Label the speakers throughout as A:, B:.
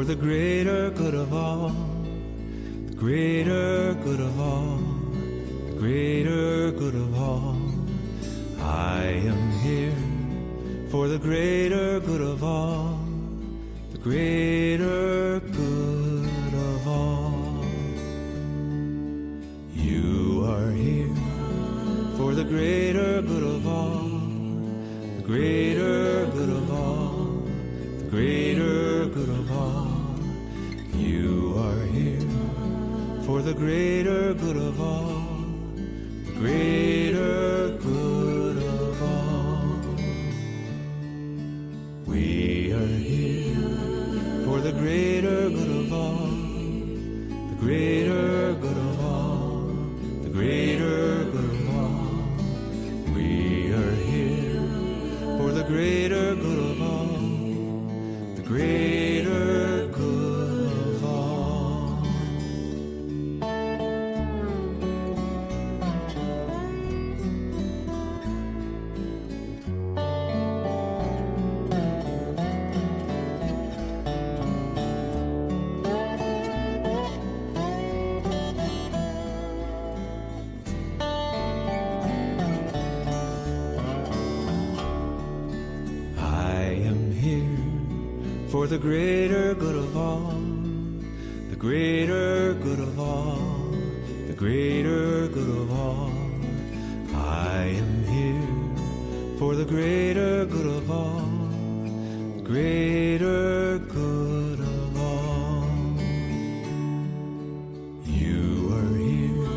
A: for the greater good of all, the greater good of all, the greater good of all. I am here for the greater good of all, the greater good of all. You are here for the greater good of all, the greater good of all, the greater good of all. You are here for the greater good of all, the greater good of all. We are here for the greater good of all, the greater good of all, the greater good of all. We are here for the greater good of all, the greater good of all. For the greater good of all, the greater good of all, the greater good of all. I am here for the greater good of all, the greater good of all. You are here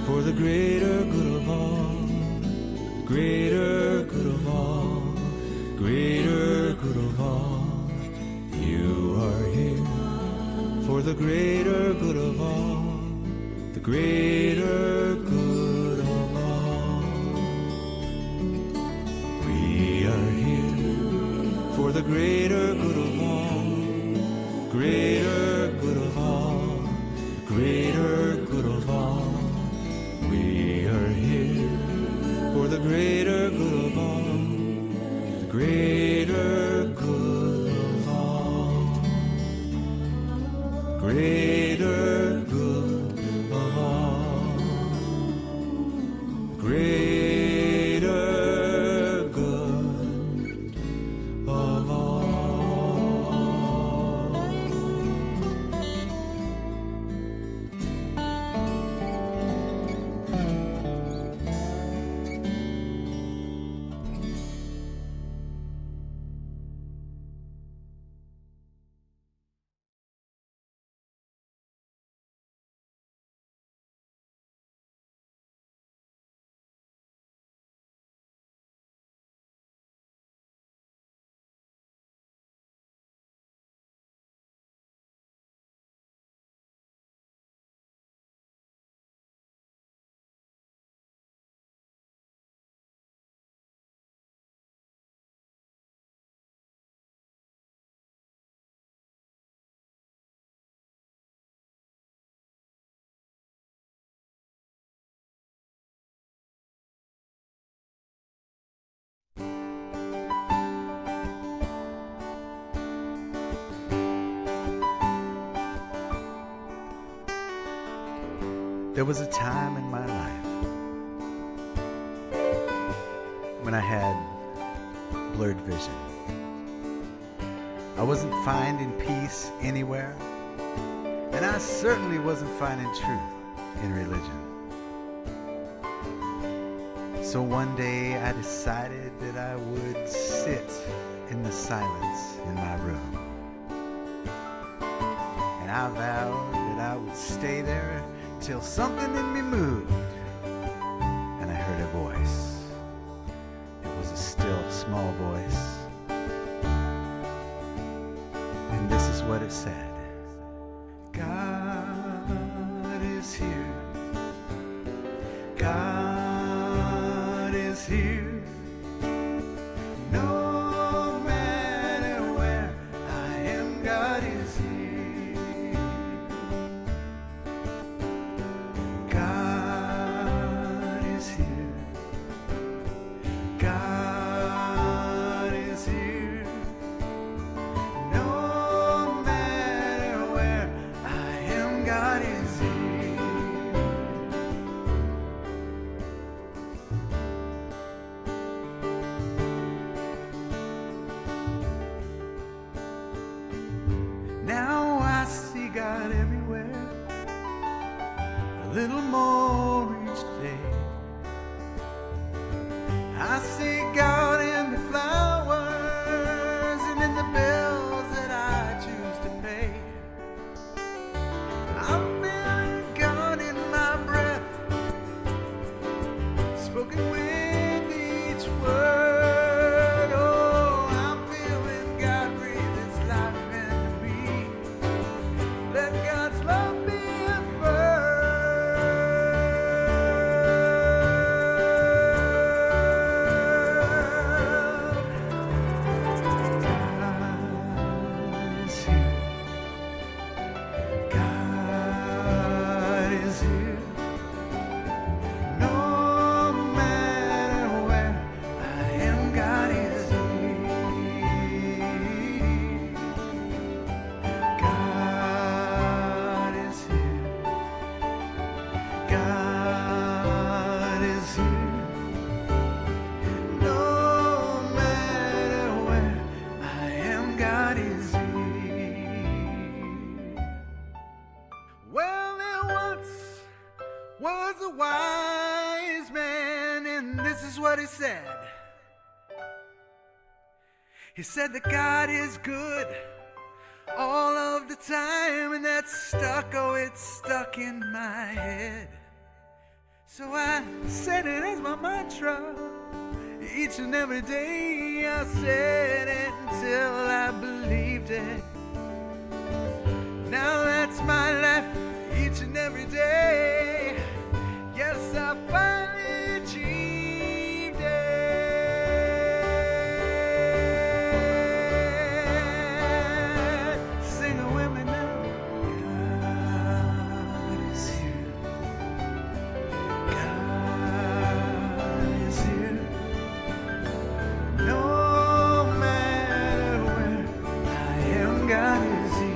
A: for the greater good of all, the greater good of all, greater good of all. You are here for the greater good of all, the greater good of all. We are here for the greater good of all, greater good of all, greater good of all. We are here for the greater good of all, the greater good of all. Greater good of all, greater good of all.
B: There was a time in my life when I had blurred vision. I wasn't finding peace anywhere, and I certainly wasn't finding truth in religion. So one day I decided that I would sit in the silence in my room. And I vowed that I would stay there till something in me moved, and I heard a voice. It was a still, small voice, and this is what it said. God is here. God is here. No matter where I am, God is here. God is here. God is here. No matter little more each day. I see God in the flowers and in the bills that I choose to pay. I'm feeling God in my breath, spoken with each word. Oh, I'm feeling God breathe His life into me. Let God's love be was a wise man, and this is what he said. He said that God is good all of the time, and that's stuck, oh, it's stuck in my head. So I said it as my mantra each and every day. I said it until I believed it. Now that's my life each and every day. Yes, I finally achieved it. Sing it with me now. God is here. God is here. No matter where I am, God is here.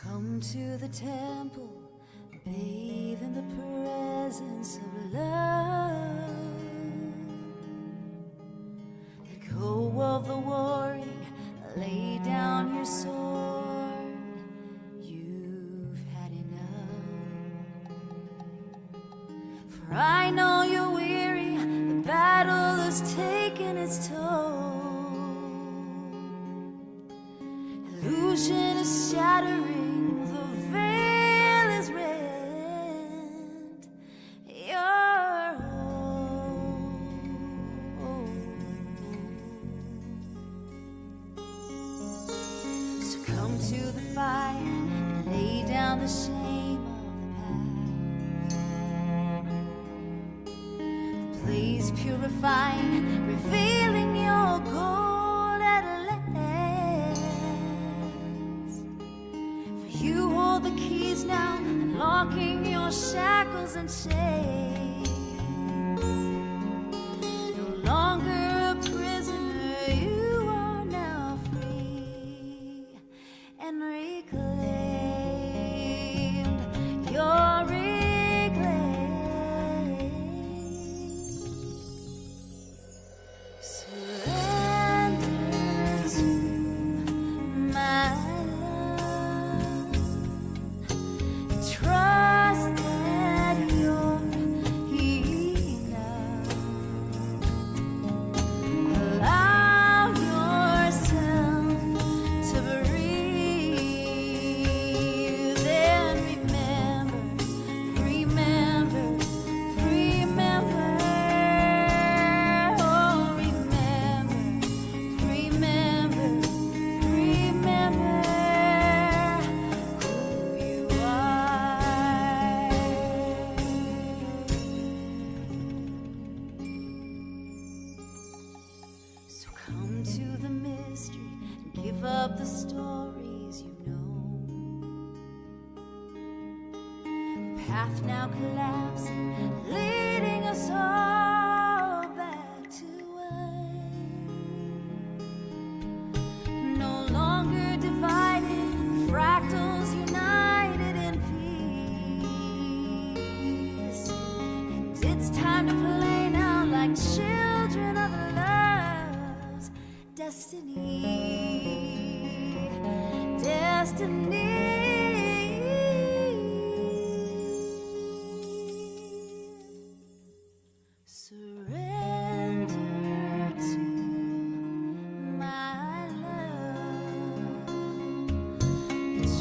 C: Come to the temple, bathe in the presence of love. Let go of the warring, lay down your sword. You've had enough. For I know you're weary, the battle has taken its toll. Illusion is shattering, the veil is rent. You're whole. So come to the fire and lay down the shame of the past. The blaze purifying, revealing your gold at last. You hold the keys now and lock unlocking your shackles and chains. No longer a prisoner, you are now free and reclaimed. You're reclaimed. Surrender to my love. Trust that you're enough. Allow yourself to breathe and remember, remember, remember, oh, remember, remember, remember who you are. So come to the mystery and give up the stories you know. The path now collapsing, leading us all back to one. No longer divided, fractals united in peace. And it's time to play now like children of love's destiny. Destiny. Surrender to my love.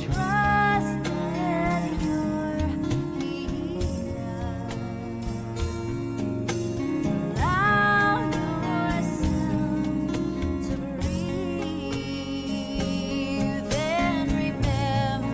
C: Trust that you're enough. Allow yourself to breathe and remember.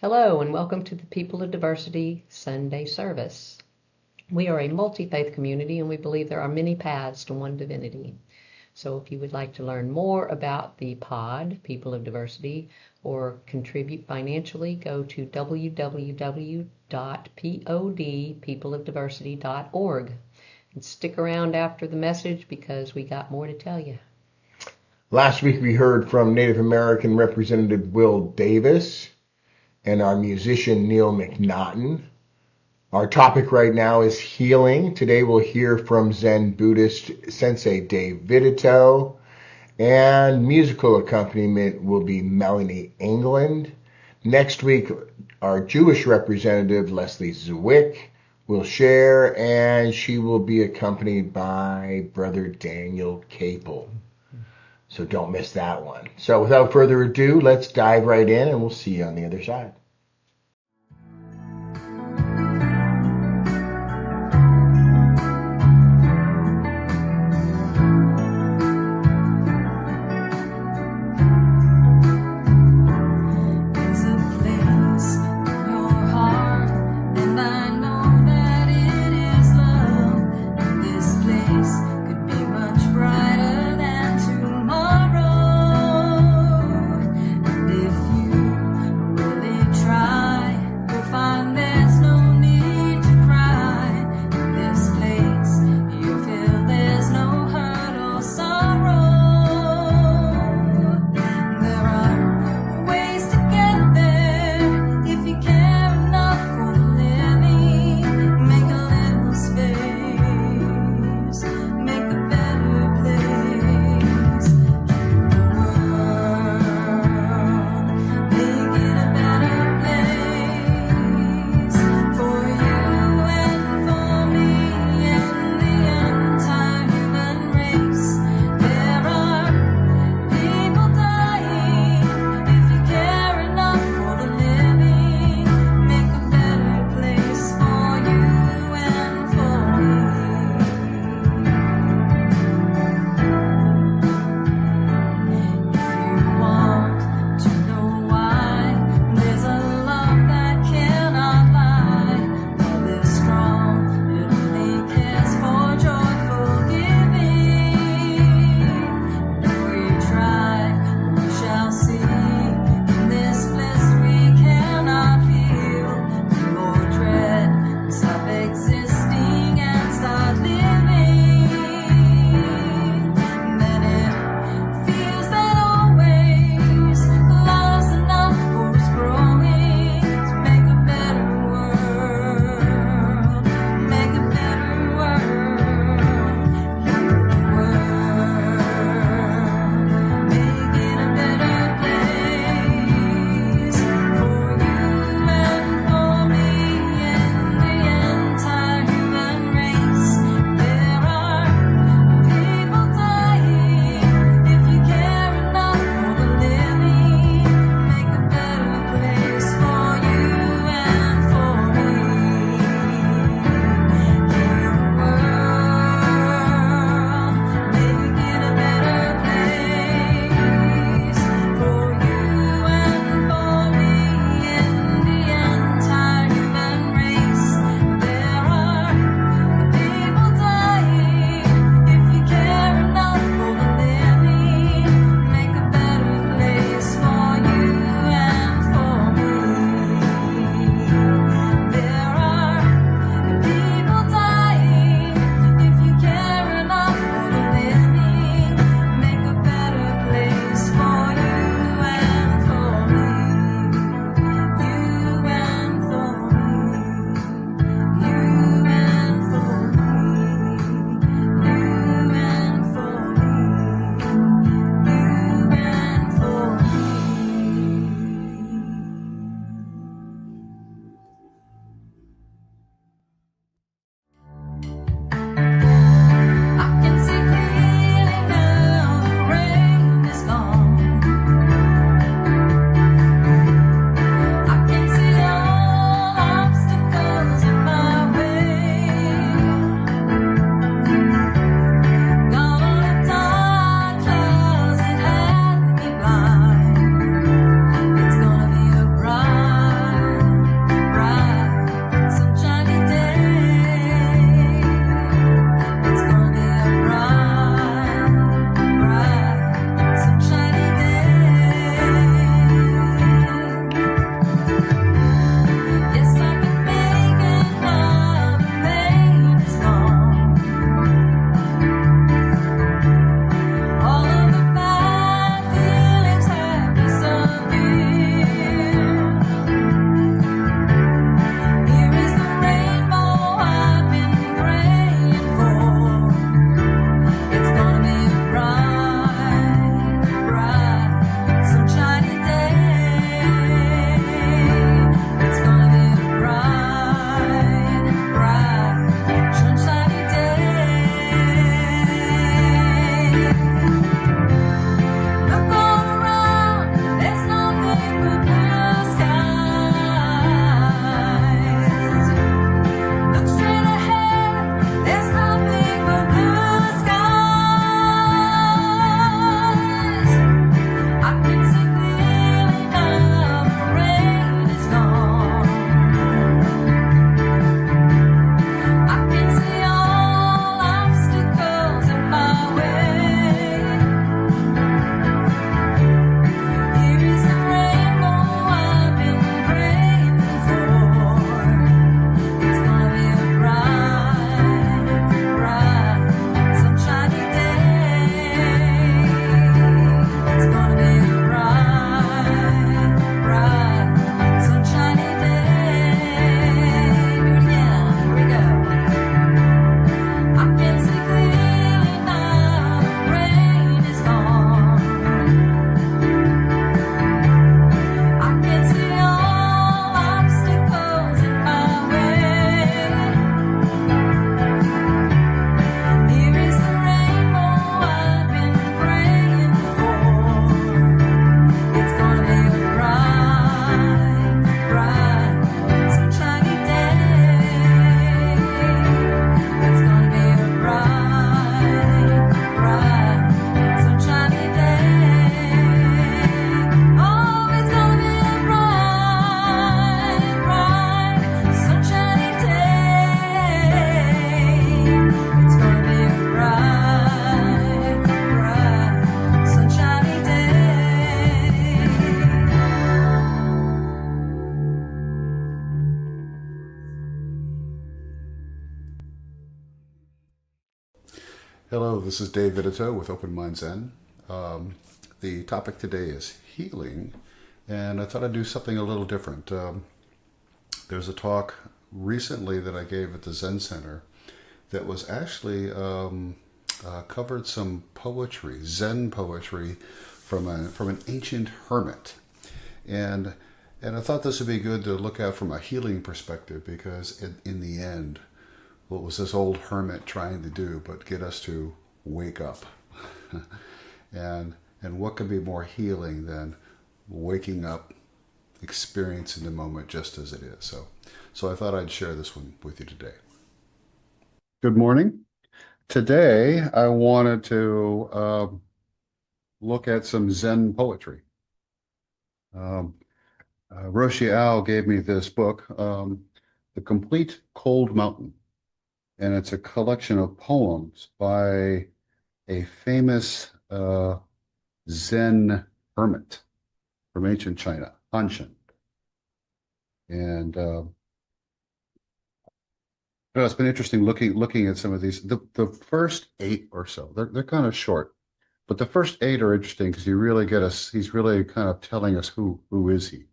D: Hello and welcome to the People of Diversity Sunday service. We are a multi-faith community and we believe there are many paths to one divinity. So if you would like to learn more about the pod, People of Diversity, or contribute financially, go to www.peopleofdiversity.org. And stick around after the message because we got more to tell you.
E: Last week we heard from Native American Representative Will Davis and our musician Neil McNaughton. Our topic right now is healing. Today we'll hear from Zen Buddhist Sensei Dave Vidito, and musical accompaniment will be Melanie England. Next week, our Jewish representative Leslie Zwick will share, and she will be accompanied by Brother Daniel Capel. So don't miss that one. So without further ado, let's dive right in and we'll see you on the other side.
C: If you really
F: Hello, this is Dave Vidito with Open Mind Zen. The topic today is healing, and I thought I'd do something a little different. There's a talk recently that I gave at the Zen Center that was actually covered some poetry, Zen poetry, from an ancient hermit, and I thought this would be good to look at from a healing perspective because in the end, what was this old hermit trying to do but get us to wake up? and what could be more healing than waking up, experiencing the moment just as it is? So I thought I'd share this one with you today. Good morning. Today I wanted to look at some Zen poetry. Roshi Ao gave me this book, The Complete Cold Mountain, and it's a collection of poems by a famous Zen hermit from ancient China, Hanshin. And it's been interesting looking at some of these. The first 8 or so, they're kind of short, but the first 8 are interesting because you really get us. He's really kind of telling us who is he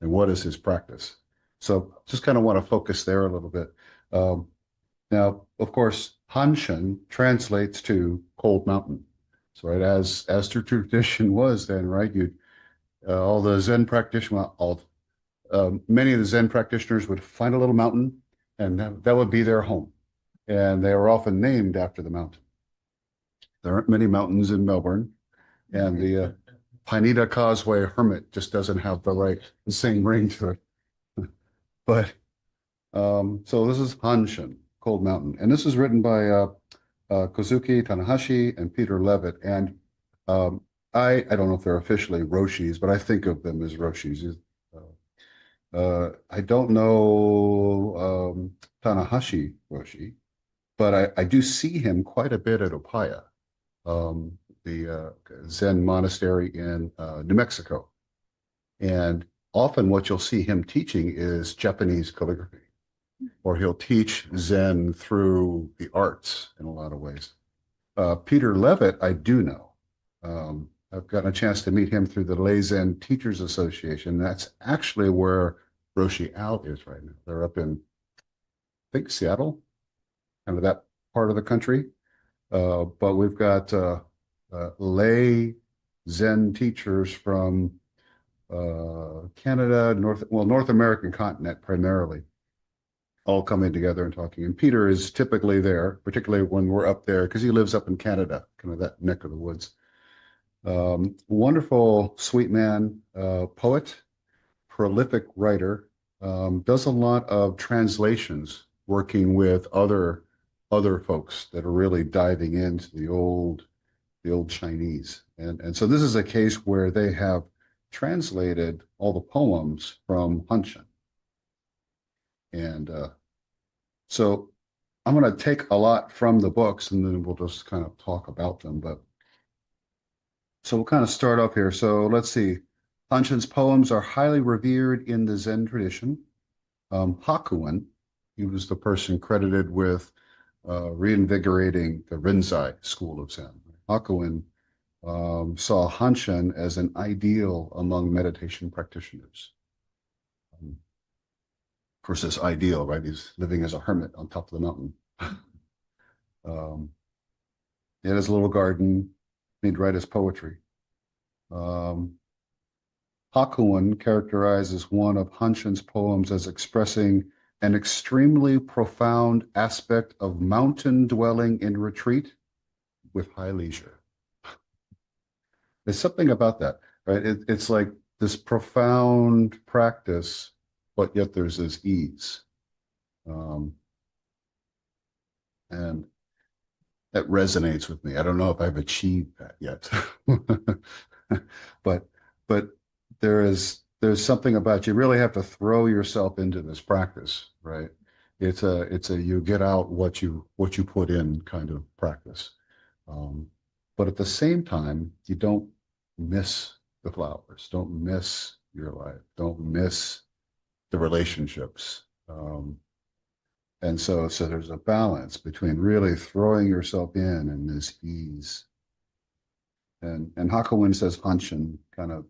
F: and what is his practice. So just kind of want to focus there a little bit. Now, of course, Hanshin translates to cold mountain. So, right, as the tradition was then, right, you all the Zen practitioners, many of the Zen practitioners would find a little mountain, and that would be their home, and they were often named after the mountain. There aren't many mountains in Melbourne, and the Pineda Causeway Hermit just doesn't have the same ring to it. But so this is Hanshin, Cold Mountain, and this is written by Kozuki Tanahashi and Peter Levitt. And I don't know if they're officially Roshis, but I think of them as Roshis. I don't know Tanahashi Roshi, but I do see him quite a bit at Upaya, the Zen monastery in New Mexico. And often what you'll see him teaching is Japanese calligraphy, or he'll teach Zen through the arts in a lot of ways. Peter Levitt, I do know. I've gotten a chance to meet him through the Lay Zen Teachers Association. That's actually where Roshi Ao is right now. They're up in, I think, Seattle, kind of that part of the country. But we've got lay Zen teachers from Canada, North American continent primarily, all coming together and talking. And Peter is typically there, particularly when we're up there, because he lives up in Canada, kind of that neck of the woods. Wonderful, sweet man, poet, prolific writer, does a lot of translations, working with other folks that are really diving into the old Chinese. And so this is a case where they have translated all the poems from Hanshin. And so I'm going to take a lot from the books, and then we'll just kind of talk about them. But so we'll kind of start off here. So let's see. Hanshin's poems are highly revered in the Zen tradition. Hakuin, he was the person credited with reinvigorating the Rinzai school of Zen. Hakuin saw Hanshin as an ideal among meditation practitioners. Of course, this ideal, right? He's living as a hermit on top of the mountain. He had his little garden. He'd write his poetry. Hakuin characterizes one of Hanshin's poems as expressing an extremely profound aspect of mountain dwelling in retreat with high leisure. There's something about that, right? It's like this profound practice, but yet there's this ease. And that resonates with me. I don't know if I've achieved that yet, but there's something about, you really have to throw yourself into this practice, right? It's a you get out what you put in kind of practice. But at the same time, you don't miss the flowers, don't miss your life, don't miss the relationships. And so there's a balance between really throwing yourself in and this ease. And Hakawin says Hanshin kind of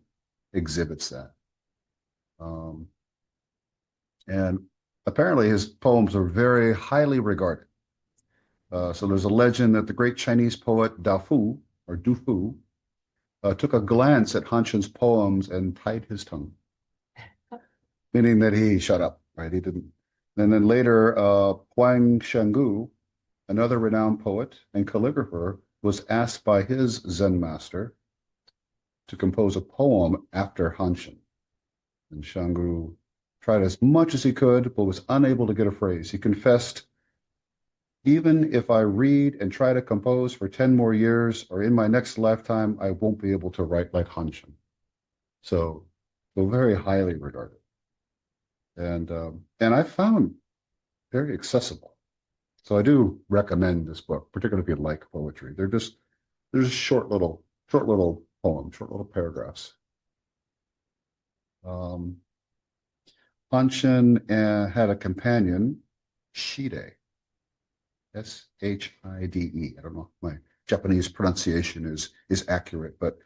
F: exhibits that. Um, and apparently his poems are very highly regarded. So there's a legend that the great Chinese poet Dafu, or Dufu, took a glance at Hanshin's poems and tied his tongue, meaning that he shut up, right? He didn't. And then later, Huang Shenggu, another renowned poet and calligrapher, was asked by his Zen master to compose a poem after Hanshin. And Shenggu tried as much as he could, but was unable to get a phrase. He confessed, even if I read and try to compose for 10 more years or in my next lifetime, I won't be able to write like Hanshin. So very highly regarded. And I found very accessible. So I do recommend this book, particularly if you like poetry. They're just short little poems, short little paragraphs. Hanshin had a companion, Shide, Shide. I don't know if my Japanese pronunciation is accurate, but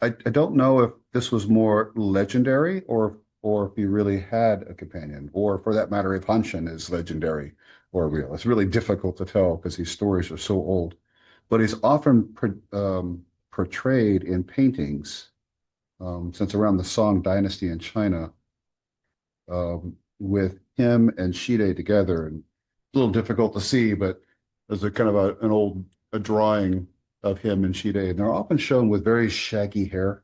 F: I don't know if this was more legendary or if he really had a companion, or for that matter, if Hanshin is legendary or real. It's really difficult to tell because these stories are so old. But he's often portrayed in paintings since around the Song Dynasty in China, with him and Shide together. And it's a little difficult to see, but there's a kind of a drawing of him and Shide, and they're often shown with very shaggy hair,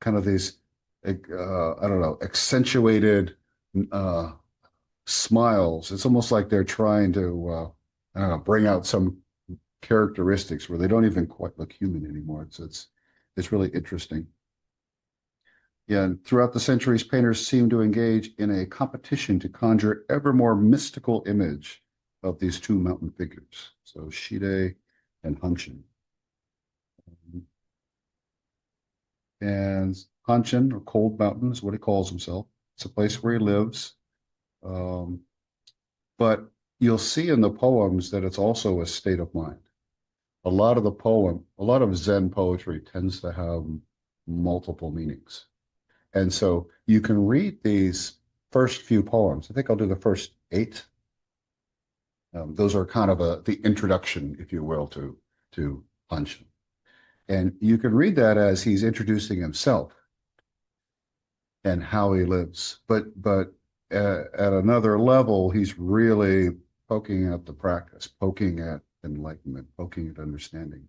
F: kind of these, I don't know, accentuated smiles. It's almost like they're trying to, I don't know, bring out some characteristics where they don't even quite look human anymore. It's really interesting. Yeah, and throughout the centuries, painters seem to engage in a competition to conjure ever more mystical image of these two mountain figures. So Shide and Hanshin. And Hanshin, or Cold Mountain, is what he calls himself. It's a place where he lives. But you'll see in the poems that it's also a state of mind. A lot of Zen poetry tends to have multiple meanings. And so you can read these first few poems. I think I'll do the first 8. Those are kind of the introduction, if you will, to Hanshin. And you can read that as he's introducing himself and how he lives. But at another level, he's really poking at the practice, poking at enlightenment, poking at understanding.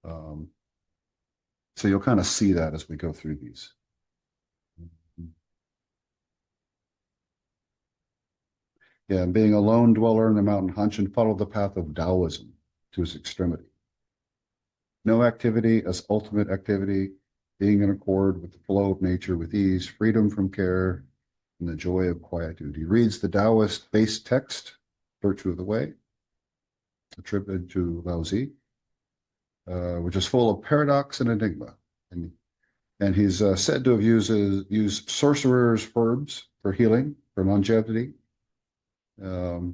F: So you'll kind of see that as we go through these. Yeah, and being a lone dweller in the mountain, Hanshin followed the path of Taoism to its extremity. No activity as ultimate activity, being in accord with the flow of nature with ease, freedom from care, and the joy of quietude. He reads the Taoist-based text, Virtue of the Way, attributed to Lao Tzu, which is full of paradox and enigma. And he's said to have used sorcerer's herbs for healing, for longevity. So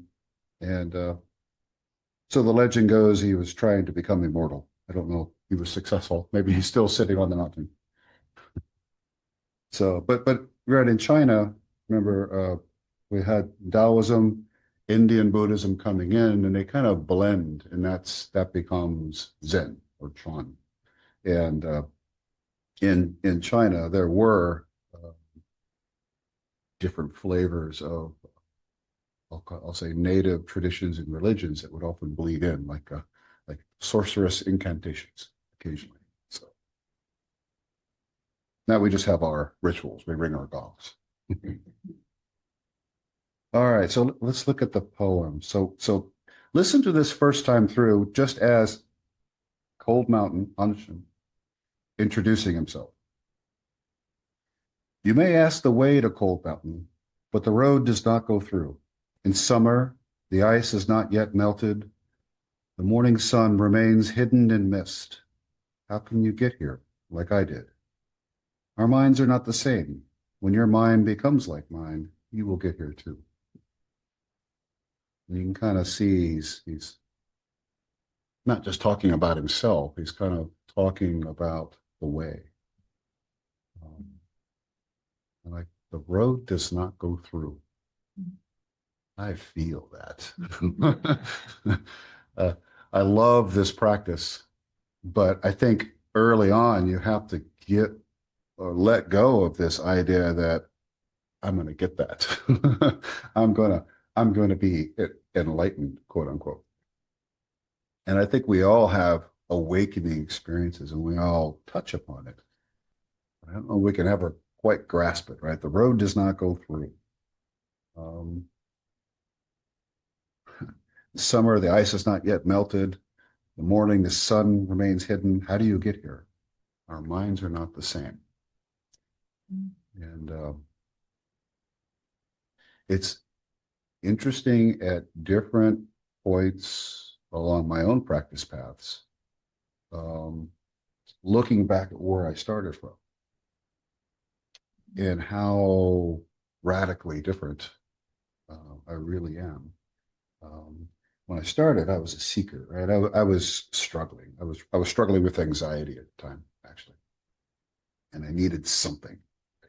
F: the legend goes he was trying to become immortal. I don't know if he was successful. Maybe he's still sitting on the mountain. So, but right in China, remember, we had Taoism, Indian Buddhism coming in, and they kind of blend, and that becomes Zen or Chan. And in China, there were different flavors of, I'll say, native traditions and religions that would often bleed in, like sorceress incantations occasionally. So now we just have our rituals. We ring our gongs. All right, so let's look at the poem. So listen to this first time through, just as Cold Mountain, Hanshin, introducing himself. You may ask the way to Cold Mountain, but the road does not go through. In summer, the ice is not yet melted. The morning sun remains hidden in mist. How can you get here like I did? Our minds are not the same. When your mind becomes like mine, you will get here too. And you can kind of see he's not just talking about himself, he's kind of talking about the way. Like the road does not go through. I feel that. uh, I love this practice, but I think early on you have to get or let go of this idea that I'm going to get that. I'm going to I'm going to be enlightened, quote unquote. And I think we all have awakening experiences and we all touch upon it. I don't know if we can ever quite grasp it, right? The road does not go through. Um, Summer, the ice has not yet melted. The morning, the sun remains hidden. How do you get here? Our minds are not the same. And it's interesting at different points along my own practice paths, um, looking back at where I started from and how radically different I really am. Um, when I started, I was a seeker, right? I was struggling. I was struggling with anxiety at the time, actually, and I needed something.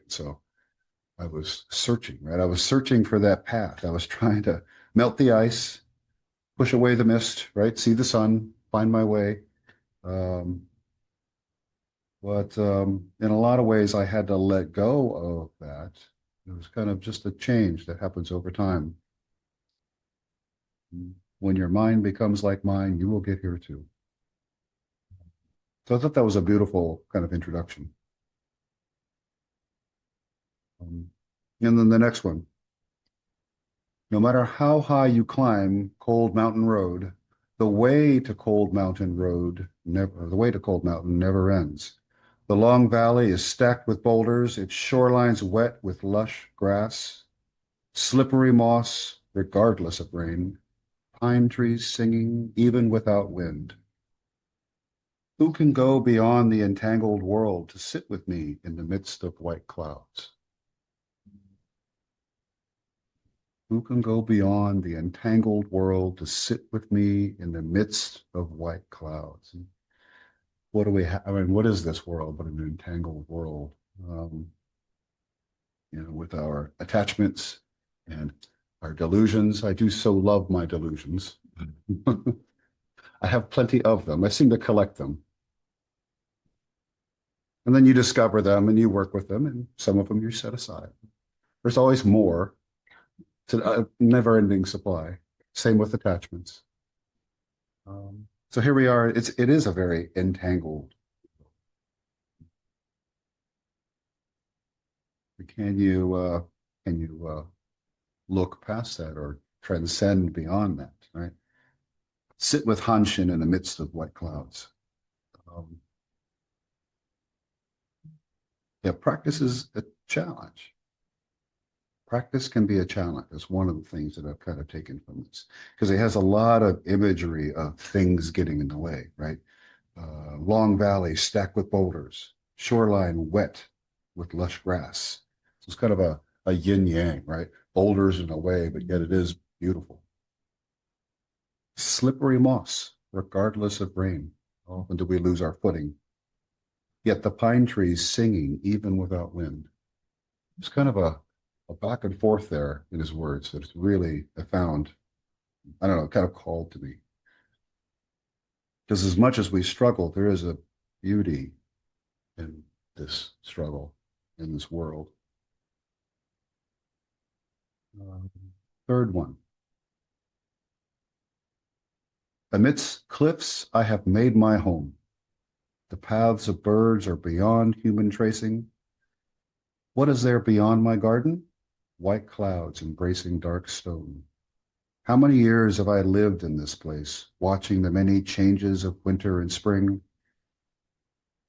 F: So I was searching, right? I was searching for that path. I was trying to melt the ice, push away the mist, right? See the sun, find my way. Um, but in a lot of ways, I had to let go of that. It was kind of just a change that happens over time. When your mind becomes like mine, you will get here too. So I thought that was a beautiful kind of introduction. Um, and then the next one. No matter how high you climb Cold Mountain Road, the way to Cold Mountain never ends. The long valley is stacked with boulders, its shorelines wet with lush grass, slippery moss, regardless of rain, pine trees singing even without wind. Who can go beyond the entangled world to sit with me in the midst of white clouds? Who can go beyond the entangled world to sit with me in the midst of white clouds? What do we have? I mean, what is this world but an entangled world? With our attachments and our delusions. I do so love my delusions. I have plenty of them. I seem to collect them. And then you discover them and you work with them, and some of them you set aside. There's always more. It's a never-ending supply. Same with attachments. So here we are. It is a very entangled. Can you look past that or transcend beyond that? Right. Sit with Hanshin in the midst of white clouds. Yeah, practice is a challenge. Practice can be a challenge. That's one of the things that I've kind of taken from this, because it has a lot of imagery of things getting in the way, right? Long valley stacked with boulders, shoreline wet with lush grass. So it's kind of a yin yang, right? Boulders in a way, but yet it is beautiful. Slippery moss, regardless of rain. Often do we lose our footing? Yet the pine trees singing even without wind. It's kind of a back and forth there in his words that it's really, I found, I don't know, kind of called to me. Because as much as we struggle, there is a beauty in this struggle, in this world. Third one. Amidst cliffs, I have made my home. The paths of birds are beyond human tracing. What is there beyond my garden? White clouds embracing dark stone. How many years have I lived in this place, watching the many changes of winter and spring?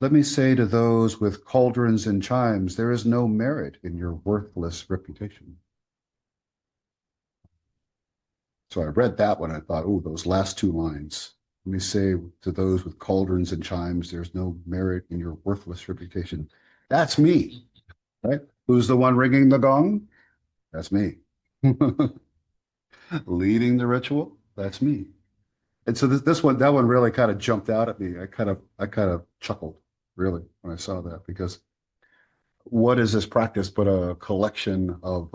F: Let me say to those with cauldrons and chimes, there is no merit in your worthless reputation. So I read that one and I thought, oh, those last two lines. Let me say to those with cauldrons and chimes, there's no merit in your worthless reputation. That's me, right? Who's the one ringing the gong? That's me. Leading the ritual, that's me. And so that one really kind of jumped out at me. I kind of chuckled really when I saw that, because what is this practice but a collection of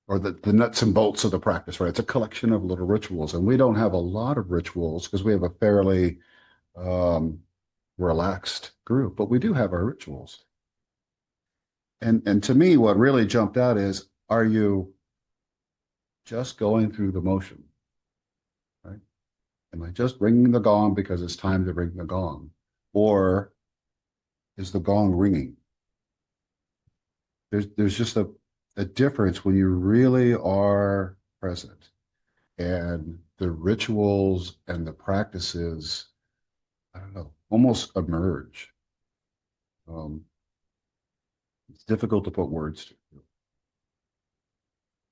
F: or the nuts and bolts of the practice, right? It's a collection of little rituals, and we don't have a lot of rituals because we have a fairly um, relaxed group, but we do have our rituals. And to me, what really jumped out is, are you just going through the motion, right? Am I just ringing the gong because it's time to ring the gong? Or is the gong ringing? There's just a difference when you really are present, and the rituals and the practices, I don't know, almost emerge. Um, it's difficult to put words to,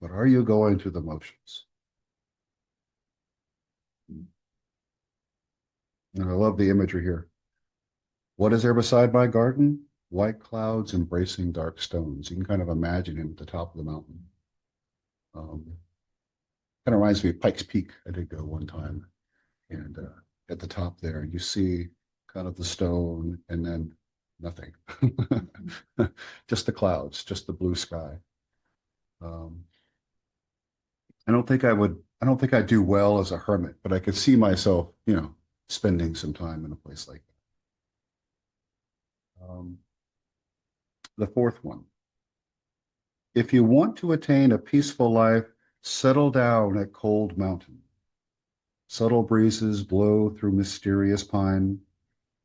F: but are you going through the motions? And I love the imagery here. What is there beside my garden? White clouds embracing dark stones. You can kind of imagine him at the top of the mountain. Kind of reminds me of Pikes Peak. I did go one time, and at the top there, you see kind of the stone, and then nothing, just the clouds, just the blue sky. Um, I don't think I would. I don't think I'd do well as a hermit, but I could see myself, spending some time in a place like that. The fourth one. If you want to attain a peaceful life, settle down at Cold Mountain. Subtle breezes blow through mysterious pine.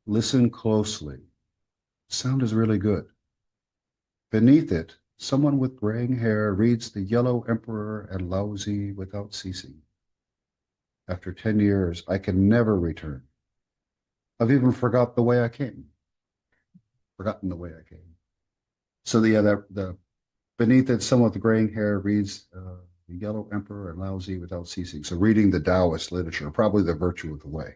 F: Listen closely. Sound is really good. Beneath it, someone with graying hair reads the Yellow Emperor and Laozi without ceasing. After 10 years, I can never return. I've even forgotten the way I came. So the beneath it, someone with graying hair reads the Yellow Emperor and Laozi without ceasing. So reading the Taoist literature, probably the virtue of the way.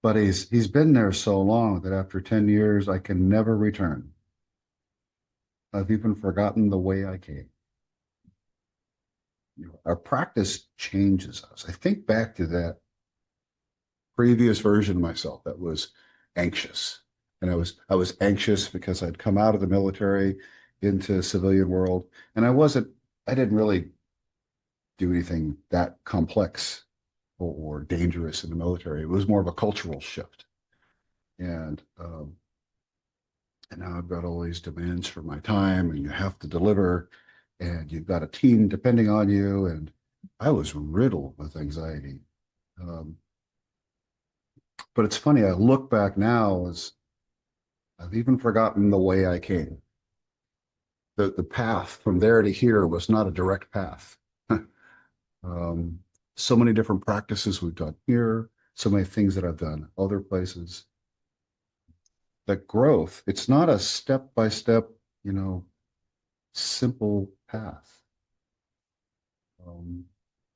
F: But he's been there so long that after 10 years, I can never return. I've even forgotten the way I came. Our practice changes us. I think back to that previous version of myself that was anxious. And I was anxious because I'd come out of the military into civilian world, and I didn't really do anything that complex or dangerous in the military. It was more of a cultural shift. And now I've got all these demands for my time, and you have to deliver, and you've got a team depending on you. And I was riddled with anxiety. But it's funny, I look back now as I've even forgotten the way I came. The path from there to here was not a direct path. So many different practices we've done here, so many things that I've done other places. That growth, it's not a step by step, simple path.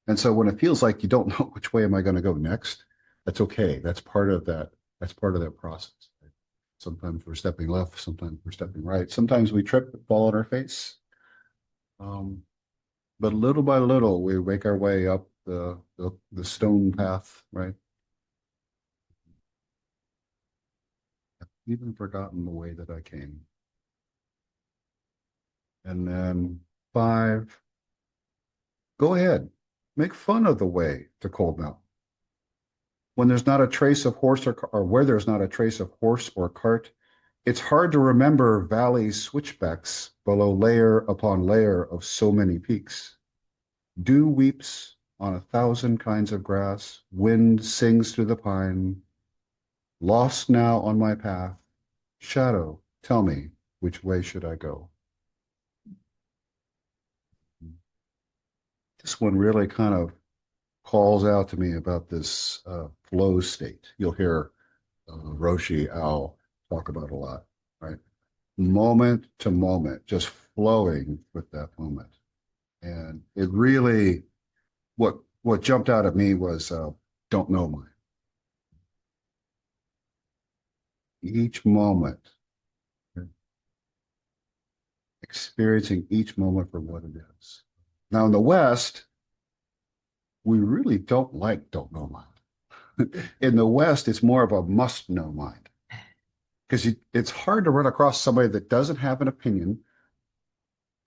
F: And so when it feels like you don't know which way am I going to go next, that's okay. That's part of that. That's part of that process. Right? Sometimes we're stepping left, sometimes we're stepping right. Sometimes we trip and fall on our face. But little by little, we make our way up the stone path, right? I've even forgotten the way that I came. And then 5, go ahead, make fun of the way to Cold Mountain. When there's not a trace of horse or where there's not a trace of horse or cart, it's hard to remember valley switchbacks below layer upon layer of so many peaks. Dew weeps on 1,000 kinds of grass. Wind sings through the pine. Lost now on my path. Shadow, tell me, which way should I go? This one really kind of calls out to me about this flow state. You'll hear Roshi Al talk about a lot, right? Moment to moment, just flowing with that moment. And it really, what jumped out at me was don't know mine. Each moment, experiencing each moment for what it is. Now, in the West, we really don't like don't know mind. In the West, it's more of a must know mind because it's hard to run across somebody that doesn't have an opinion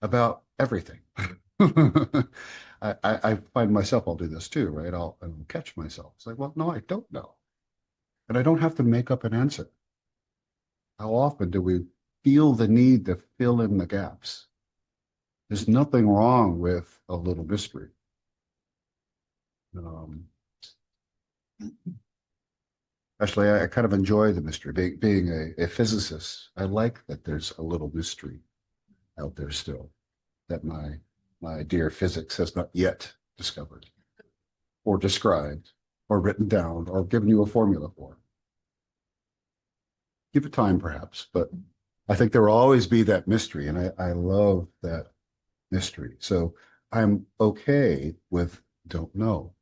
F: about everything. I find myself, I'll do this too, right? I'll catch myself. It's like, well, no, I don't know. And I don't have to make up an answer. How often do we feel the need to fill in the gaps? There's nothing wrong with a little mystery. Um, Actually, I kind of enjoy the mystery. Being a physicist, I like that there's a little mystery out there still that my dear physics has not yet discovered or described or written down or given you a formula for. Give it time, perhaps, but I think there will always be that mystery, and I love that mystery. So I'm okay with don't know,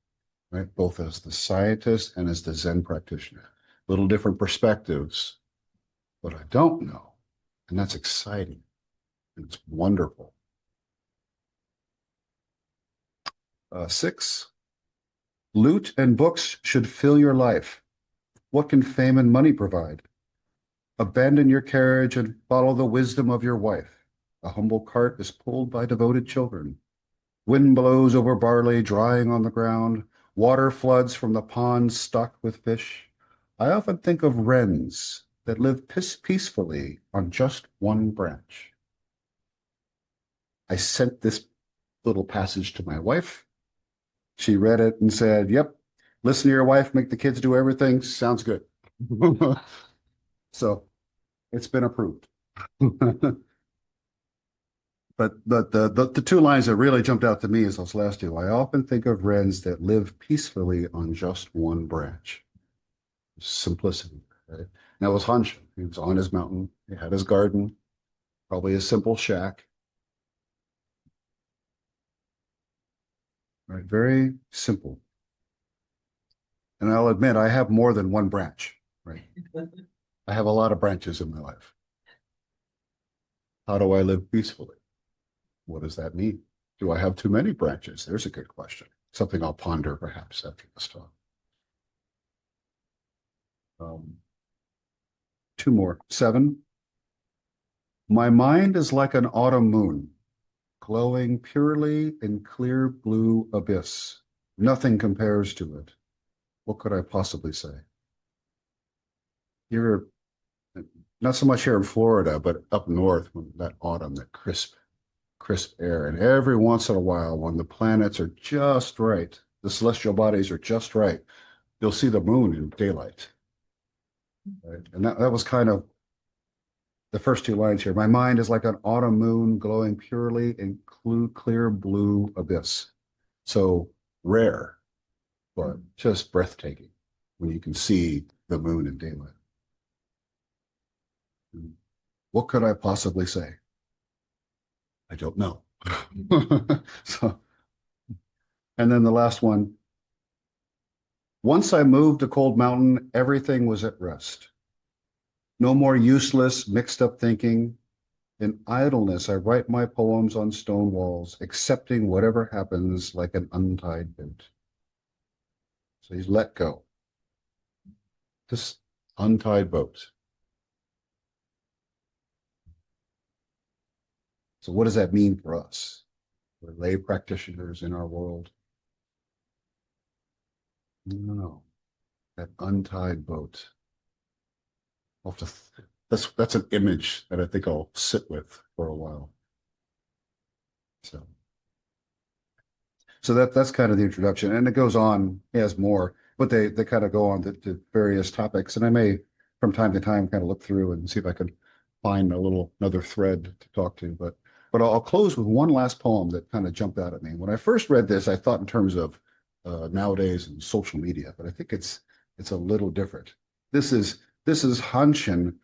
F: right? Both as the scientist and as the Zen practitioner. Little different perspectives, but I don't know. And that's exciting. It's wonderful. 6, loot and books should fill your life. What can fame and money provide? Abandon your carriage and follow the wisdom of your wife. A humble cart is pulled by devoted children. Wind blows over barley drying on the ground. Water floods from the ponds stocked with fish. I often think of wrens that live peacefully on just one branch. I sent this little passage to my wife. She read it and said, yep, listen to your wife, make the kids do everything. Sounds good. So it's been approved. But the two lines that really jumped out to me is those last two. I often think of wrens that live peacefully on just one branch. Simplicity, right? And that was Hanshin. He was on his mountain. He had his garden, probably a simple shack. Right, very simple. And I'll admit, I have more than one branch, right? I have a lot of branches in my life. How do I live peacefully? What does that mean? Do I have too many branches? There's a good question. Something I'll ponder perhaps after this talk. 2 more. 7. My mind is like an autumn moon, glowing purely in clear blue abyss. Nothing compares to it. What could I possibly say? You're not so much here in Florida, but up north, when that autumn, that crisp air, and every once in a while, when the planets are just right, the celestial bodies are just right, you'll see the moon in daylight. Right? And that was kind of the first 2 lines here. My mind is like an autumn moon glowing purely in clear blue abyss. So rare, but just breathtaking when you can see the moon in daylight. What could I possibly say? I don't know. So, and then the last one. Once I moved to Cold Mountain, everything was at rest. No more useless, mixed up thinking. In idleness, I write my poems on stone walls, accepting whatever happens like an untied boat. So he's let go. This untied boat. So what does that mean for us? We're lay practitioners in our world. No, that untied boat. That's an image that I think I'll sit with for a while. So that's kind of the introduction, and it goes on. He has more, but they kind of go on to various topics, and I may from time to time kind of look through and see if I can find another thread to talk to. But I'll close with one last poem that kind of jumped out at me. When I first read this, I thought in terms of nowadays and social media, but I think it's a little different. This is Hanshin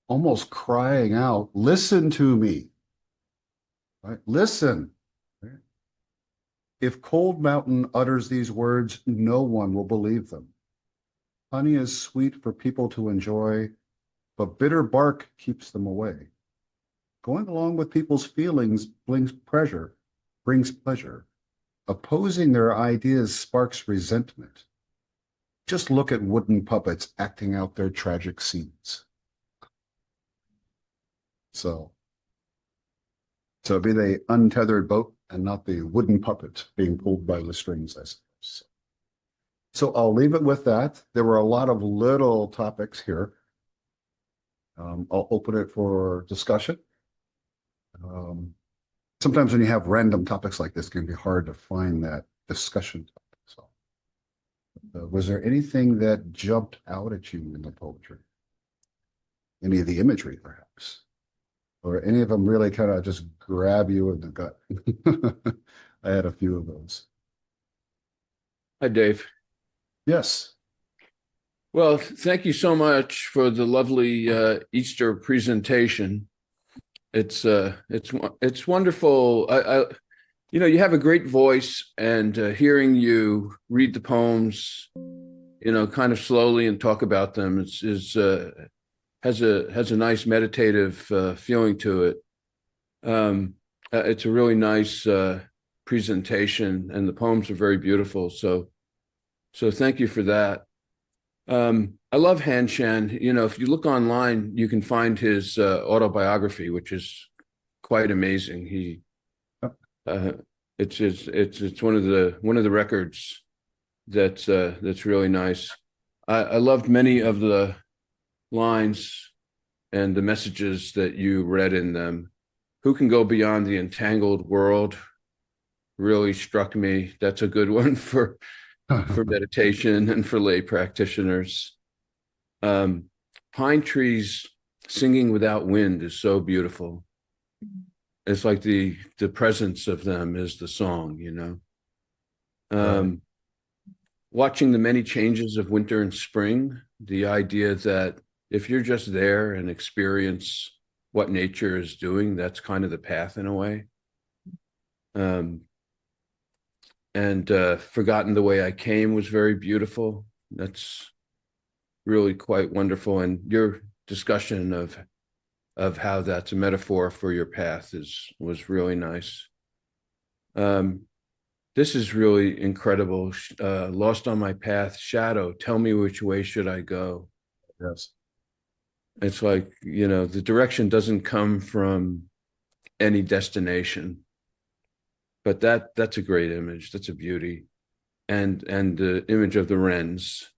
F: almost crying out, listen to me, right? Listen. Right? If Cold Mountain utters these words, no one will believe them. Honey is sweet for people to enjoy, but bitter bark keeps them away. going along with people's feelings brings pleasure. Opposing their ideas sparks resentment. Just look at wooden puppets acting out their tragic scenes. So be the untethered boat and not the wooden puppet being pulled by the strings, I suppose. So I'll leave it with that. There were a lot of little topics here. I'll open it for discussion. Sometimes when you have random topics like this, it can be hard to find that discussion topic. So, was there anything that jumped out at you in the poetry? Any of the imagery, perhaps? Or any of them really kind of just grab you in the gut? I had a few of those.
G: Hi, Dave.
F: Yes.
G: Well, thank you so much for the lovely Easter presentation. It's wonderful. You have a great voice, and hearing you read the poems, kind of slowly and talk about them has a nice meditative feeling to it. It's a really nice presentation, and the poems are very beautiful. So thank you for that. I love Han Shan. If you look online, you can find his autobiography, which is quite amazing. It's one of the records that's really nice. I loved many of the lines and the messages that you read in them. Who can go beyond the entangled world? Really struck me. That's a good one for meditation and for lay practitioners. Pine trees singing without wind is so beautiful. It's like the presence of them is the song,
F: Right.
G: Watching the many changes of winter and spring, the idea that if you're just there and experience what nature is doing, that's kind of the path in a way. And Forgotten the Way I Came was very beautiful. That's really quite wonderful. And your discussion of how that's a metaphor for your path was really nice. This is really incredible. Lost on my path, shadow, tell me which way should I go?
F: Yes.
G: It's like, the direction doesn't come from any destination. But that's a great image. That's a beauty. And the image of the wrens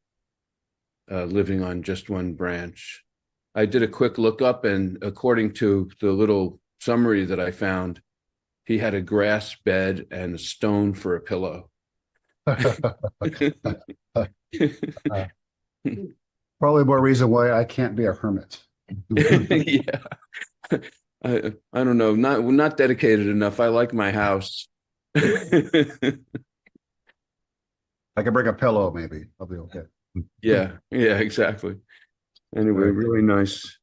G: living on just one branch. I did a quick look up, and according to the little summary that I found, he had a grass bed and a stone for a pillow.
F: Probably more reason why I can't be a hermit.
G: Yeah. I don't know. Not dedicated enough. I like my house.
F: I can bring a pillow, maybe. I'll be okay.
G: Yeah, exactly. Anyway,
F: Right.
G: really nice.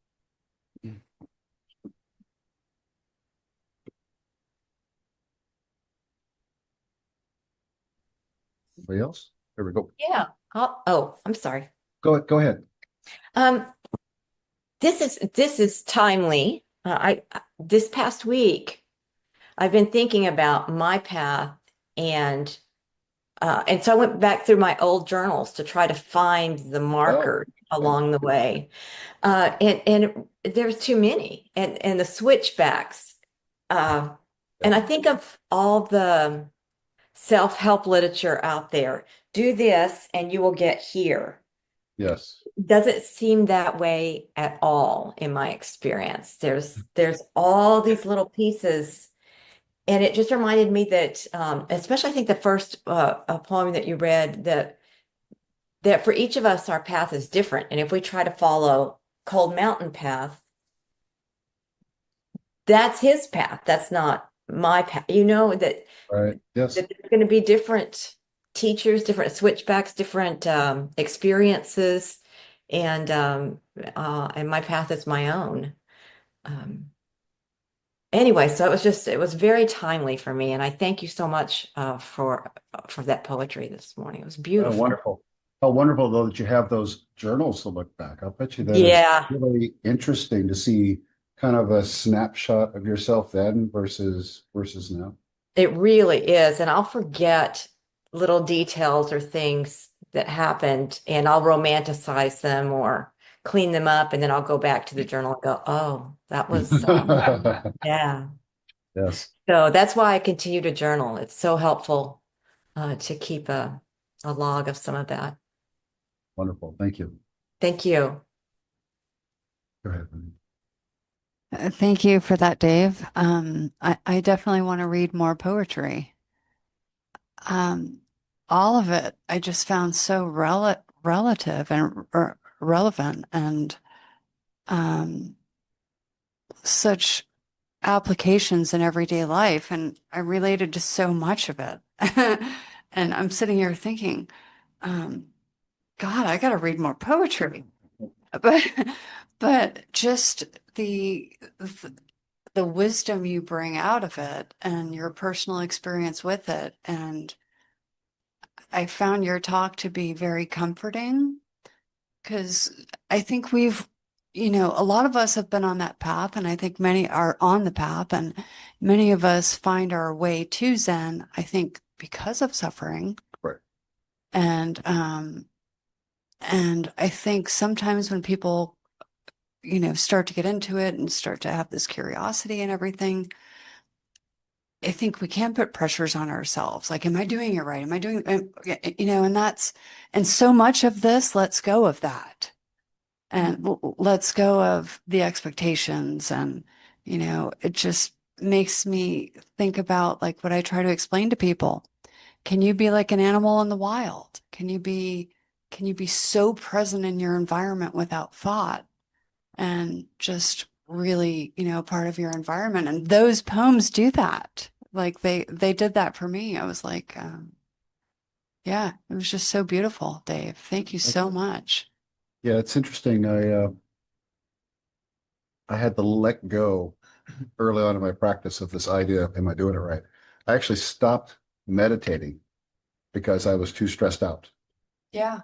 F: Anybody else? There we go.
H: Yeah. I'm sorry.
F: Go ahead.
H: Um, this is timely. This past week, I've been thinking about my path, and so I went back through my old journals to try to find the markers along the way. And there's too many, and the switchbacks. And I think of all the self-help literature out there. Do this and you will get here.
F: Yes.
H: Doesn't seem that way at all in my experience. There's all these little pieces, and it just reminded me that, especially I think the first poem that you read, that for each of us our path is different, and if we try to follow Cold Mountain path, that's his path. That's not my path. That
F: Right. Yes.
H: that there's going to be different teachers, different switchbacks, different experiences, and my path is my own. Anyway, so it was very timely for me, and I thank you so much for that poetry this morning. It was
F: Oh,
H: beautiful.
F: wonderful. How wonderful, though, that you have those journals to look back. I'll bet you that is
H: Yeah.
F: really interesting to see kind of a snapshot of yourself then versus now?
H: It really is. And I'll forget little details or things that happened and I'll romanticize them or clean them up. And then I'll go back to the journal and go, oh, that was, yeah.
F: Yes,
H: So that's why I continue to journal. It's so helpful to keep a log of some of that.
F: wonderful. Thank you.
H: Thank you.
F: Go ahead. Wendy.
I: Thank you for that, Dave. I definitely want to read more poetry. All of it I just found so relative and relevant and um, such applications in everyday life. And I related to so much of it. And I'm sitting here thinking, God, I got to read more poetry. But just the wisdom you bring out of it and your personal experience with it. And I found your talk to be very comforting because I think a lot of us have been on that path, and I think many are on the path, and many of us find our way to Zen, I think, because of suffering.
F: Right.
I: And I think sometimes when people start to get into it and start to have this curiosity and everything, I think we can put pressures on ourselves. Like, am I doing it right? Am I doing, and so much of this, let's go of that. And let's go of the expectations. And, it just makes me think about like what I try to explain to people. Can you be like an animal in the wild? Can you be so present in your environment without thought? And just really, part of your environment. And those poems do that. Like they did that for me. I was like, yeah, it was just so beautiful, Dave. Thank you so much.
F: Yeah, it's interesting. I had to let go early on in my practice of this idea, am I doing it right? I actually stopped meditating because I was too stressed out,
I: Yeah.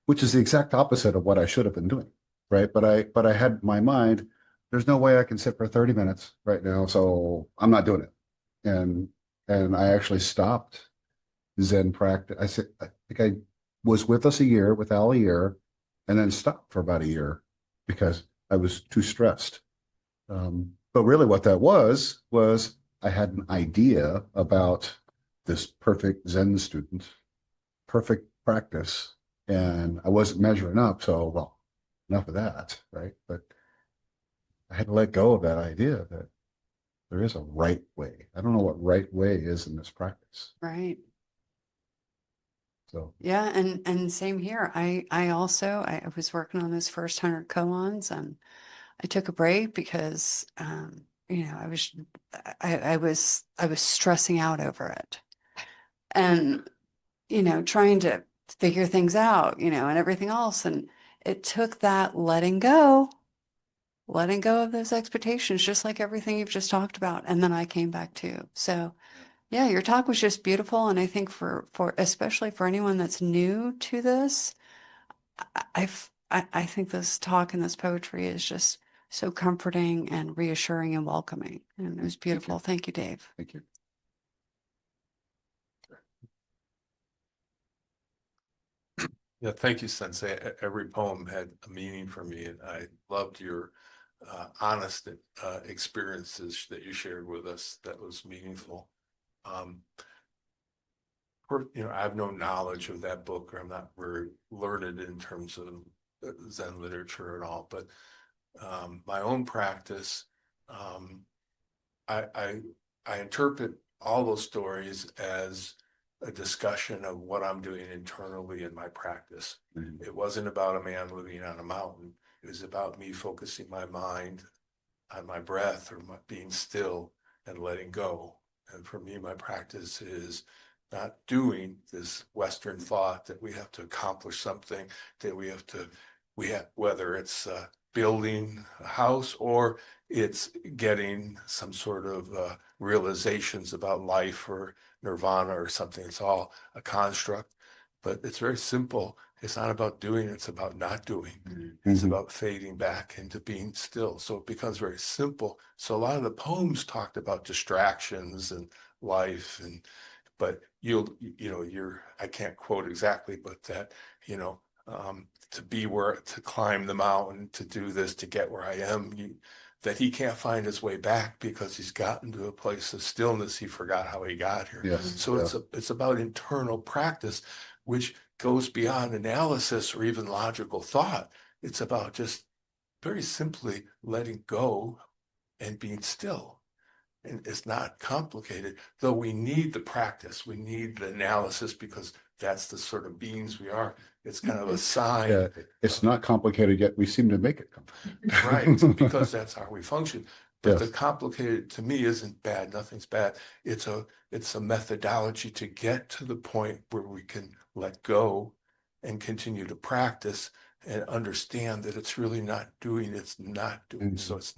F: which is the exact opposite of what I should have been doing, right? But I had my mind, there's no way I can sit for 30 minutes right now, so I'm not doing it. And I actually stopped Zen practice. I think I was with us a year, with Al a year, and then stopped for about a year because I was too stressed. But really what that was I had an idea about this perfect Zen student, perfect practice, and I wasn't measuring up. So, well, enough of that, right? But I had to let go of that idea that there is a right way. I don't know what right way is in this practice.
I: Right.
F: So,
I: Yeah, and same here. I was working on those first 100 koans, and I took a break because I was stressing out over it. And trying to figure things out, and everything else. And it took that letting go of those expectations, just like everything you've just talked about. And then I came back too. So yeah, your talk was just beautiful. And I think for especially for anyone that's new to this, I think this talk and this poetry is just so comforting and reassuring and welcoming. And it was beautiful. Thank you, Dave.
F: thank you.
A: Yeah, thank you, Sensei. Every poem had a meaning for me, and I loved your honest experiences that you shared with us. That was meaningful. I have no knowledge of that book, or I'm not very learned in terms of Zen literature at all. But my own practice, I interpret all those stories as a discussion of what I'm doing internally in my practice.
F: Mhm.
A: It wasn't about a man living on a mountain. It was about me focusing my mind on my breath or being still and letting go. And for me, my practice is not doing this Western thought that we have to accomplish something, that whether it's building a house or it's getting some sort of realizations about life or nirvana or something. It's all a construct, but it's very simple.
J: It's not about doing, it's about not doing. It's about fading back into being still. So it becomes very simple. So a lot of the poems talked about distractions and life, but I can't quote exactly, but that, to climb the mountain, to do this, to get where I am, that he can't find his way back because he's gotten to a place of stillness. He forgot how he got here.
F: Yes.
J: So it's about internal practice, which goes beyond analysis or even logical thought. It's about just very simply letting go and being still. And it's not complicated, though we need the practice. We need the analysis because that's the sort of beings we are. It's kind of a sign.
F: Yeah, it's not complicated yet. We seem to make it complicated.
J: Right, because that's how we function. But
F: Yes.
J: the complicated to me isn't bad. Nothing's bad. It's a methodology to get to the point where we can let go and continue to practice and understand that it's really not doing, it's not doing. So it's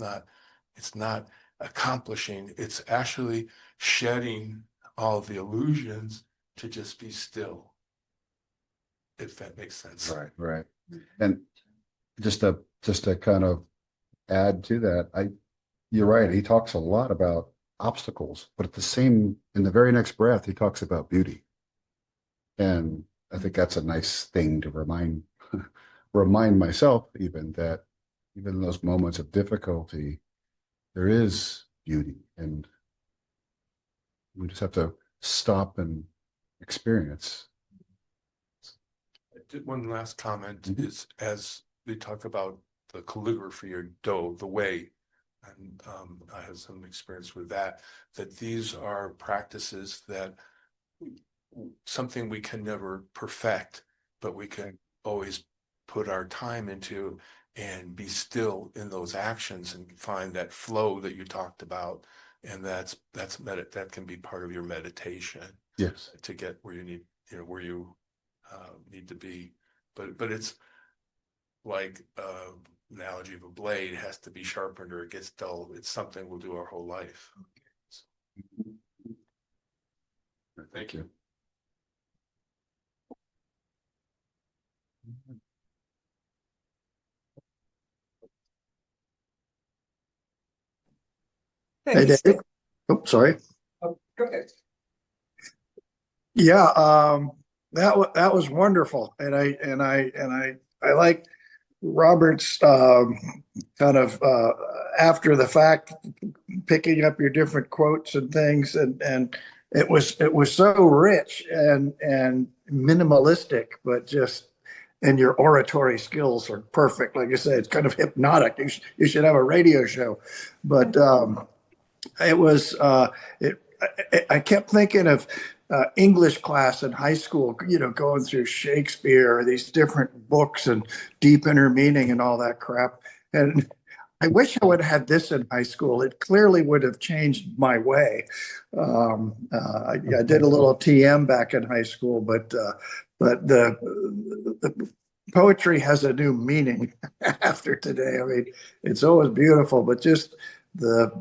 J: not accomplishing, it's actually shedding all the illusions to just be still, if that makes sense.
F: Right. And just to kind of add to that, you're right. He talks a lot about obstacles, but in the very next breath, he talks about beauty. And I think that's a nice thing to remind myself even that even in those moments of difficulty, there is beauty, and we just have to stop and experience.
J: One last comment is, as we talk about the calligraphy or Do, the way, and I have some experience with that these are practices that something we can never perfect, but we can always put our time into and be still in those actions and find that flow that you talked about. And that can be part of your meditation.
F: Yes.
J: To get where you need, where you need to be. But it's like analogy of a blade has to be sharpened or it gets dull. It's something we'll do our whole life.
F: Thank you.
K: Hey, Dave. Oh, sorry.
L: Go ahead.
K: Yeah, that was wonderful, and I like Robert's kind of after the fact picking up your different quotes and things, and it was so rich and minimalistic, but just and your oratory skills are perfect. Like I said, it's kind of hypnotic. You should have a radio show, but it was I kept thinking of English class in high school, going through Shakespeare, these different books and deep inner meaning and all that crap. And I wish I would have had this in high school. It clearly would have changed my way. I did a little TM back in high school, but the poetry has a new meaning after today. I mean, it's always beautiful, but just the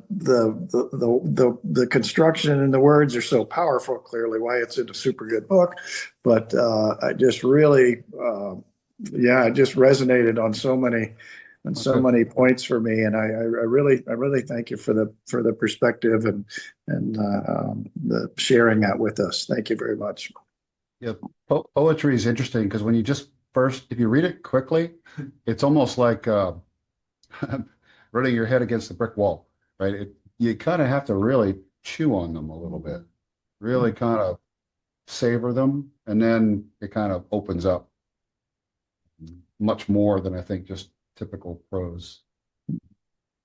K: construction and the words are so powerful, clearly why it's in a super good book. But I just really it just resonated on so many points for me, and I really thank you for the perspective and the sharing that with us. Thank you very much.
F: Yeah, poetry is interesting because when you if you read it quickly, it's almost like running your head against the brick wall, right? You kind of have to really chew on them a little bit, really kind of savor them, and then it kind of opens up much more than I think just typical prose.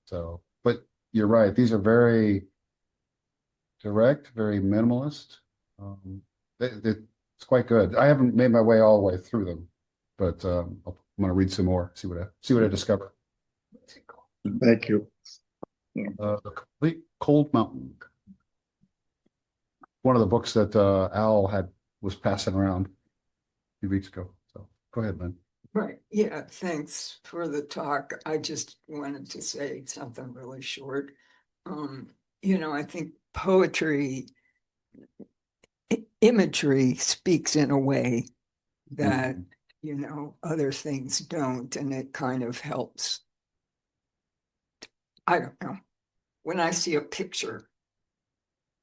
F: So, but you're right. These are very direct, very minimalist. It's quite good. I haven't made my way all the way through them, but I'm going to read some more, see what I discover.
K: Thank you.
F: The Complete Cold Mountain. One of the books that Al was passing around a few weeks ago. So go ahead, Lynn.
L: Right. Yeah. Thanks for the talk. I just wanted to say something really short. I think poetry, imagery speaks in a way that, other things don't, and it kind of helps. I don't know. When I see a picture,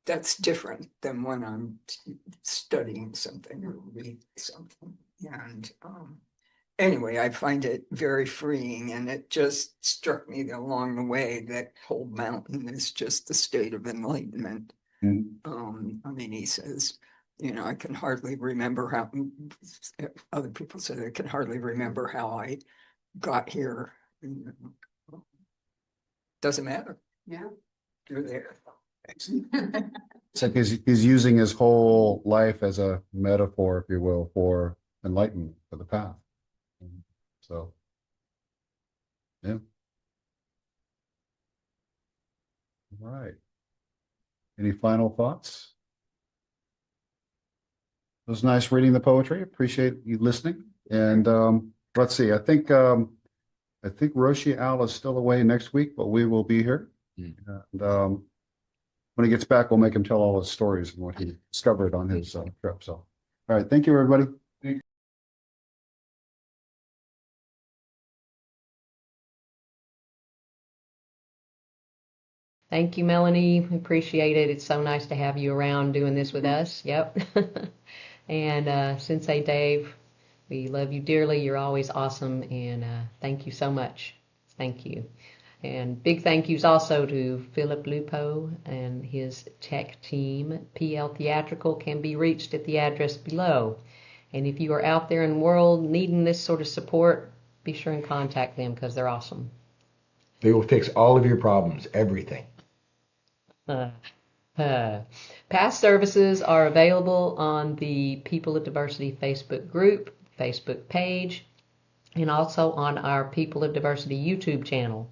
L: that's different than when I'm studying something or reading something. And anyway, I find it very freeing, and it just struck me along the way that whole mountain is just the state of enlightenment. I mean, he says, I can hardly remember how, other people say they can hardly remember how I got here. Doesn't matter.
I: Yeah.
L: You're there.
F: It's like he's using his whole life as a metaphor, if you will, for enlightenment, for the path. So, yeah. All right. Any final thoughts? It was nice reading the poetry. Appreciate you listening. And let's see. I think Roshi Al is still away next week, but we will be here. And when he gets back, we'll make him tell all his stories and what he discovered on his trip. So, all right. Thank you, everybody.
D: Thank you, Melanie. We appreciate it. It's so nice to have you around doing this with us. Yep. And Sensei Dave, we love you dearly. You're always awesome. And thank you so much. Thank you. And big thank yous also to Philip Lupo and his tech team. PL Theatrical can be reached at the address below. And if you are out there in the world needing this sort of support, be sure and contact them because they're awesome.
E: They will fix all of your problems, everything.
D: Past services are available on the People of Diversity Facebook group, Facebook page, and also on our People of Diversity YouTube channel.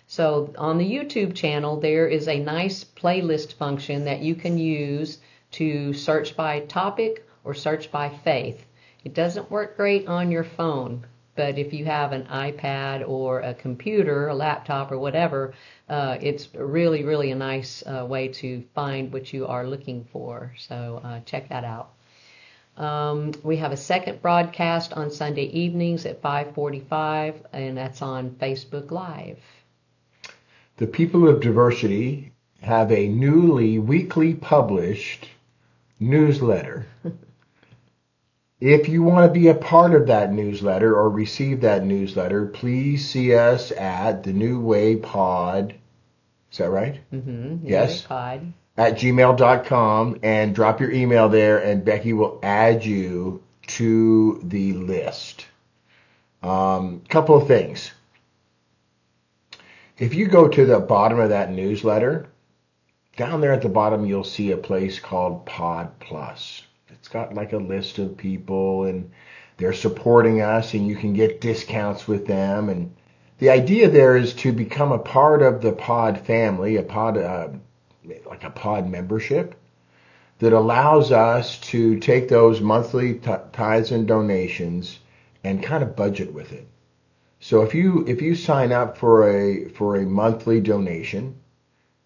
D: So on the YouTube channel, there is a nice playlist function that you can use to search by topic or search by faith. It doesn't work great on your phone, but if you have an iPad or a computer, a laptop or whatever, it's really, really a nice way to find what you are looking for. So check that out. We have a second broadcast on Sunday evenings at 5:45, and that's on Facebook Live.
E: The People of Diversity have a newly weekly published newsletter. If you want to be a part of that newsletter or receive that newsletter, please see us at the New Way Pod. Is that right?
D: Mm-hmm.
E: Yes.
D: Pod.
E: At gmail.com and drop your email there, and Becky will add you to the list. Couple of things. If you go to the bottom of that newsletter, down there at the bottom, you'll see a place called Pod Plus. It's got like a list of people, and they're supporting us, and you can get discounts with them. And the idea there is to become a part of the Pod family, like a Pod membership that allows us to take those monthly tithes and donations and kind of budget with it. So if you sign up for a monthly donation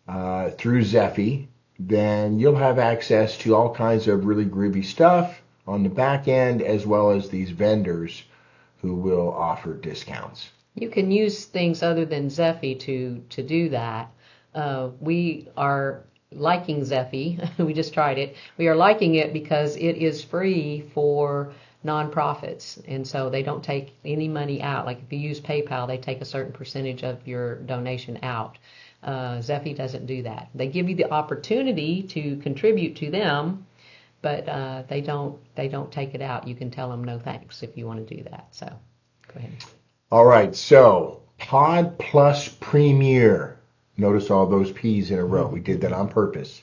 E: through Zephy, then you'll have access to all kinds of really groovy stuff on the back end, as well as these vendors who will offer discounts.
D: You can use things other than Zephy to do that. We are liking Zephy. We just tried it. We are liking it because it is free for nonprofits, and so they don't take any money out. Like if you use PayPal, they take a certain percentage of your donation out. Zephy doesn't do that. They give you the opportunity to contribute to them, but they don't take it out. You can tell them no thanks if you want to do that. So go ahead.
E: All right, so Pod Plus Premier. Notice all those P's in a row. We did that on purpose.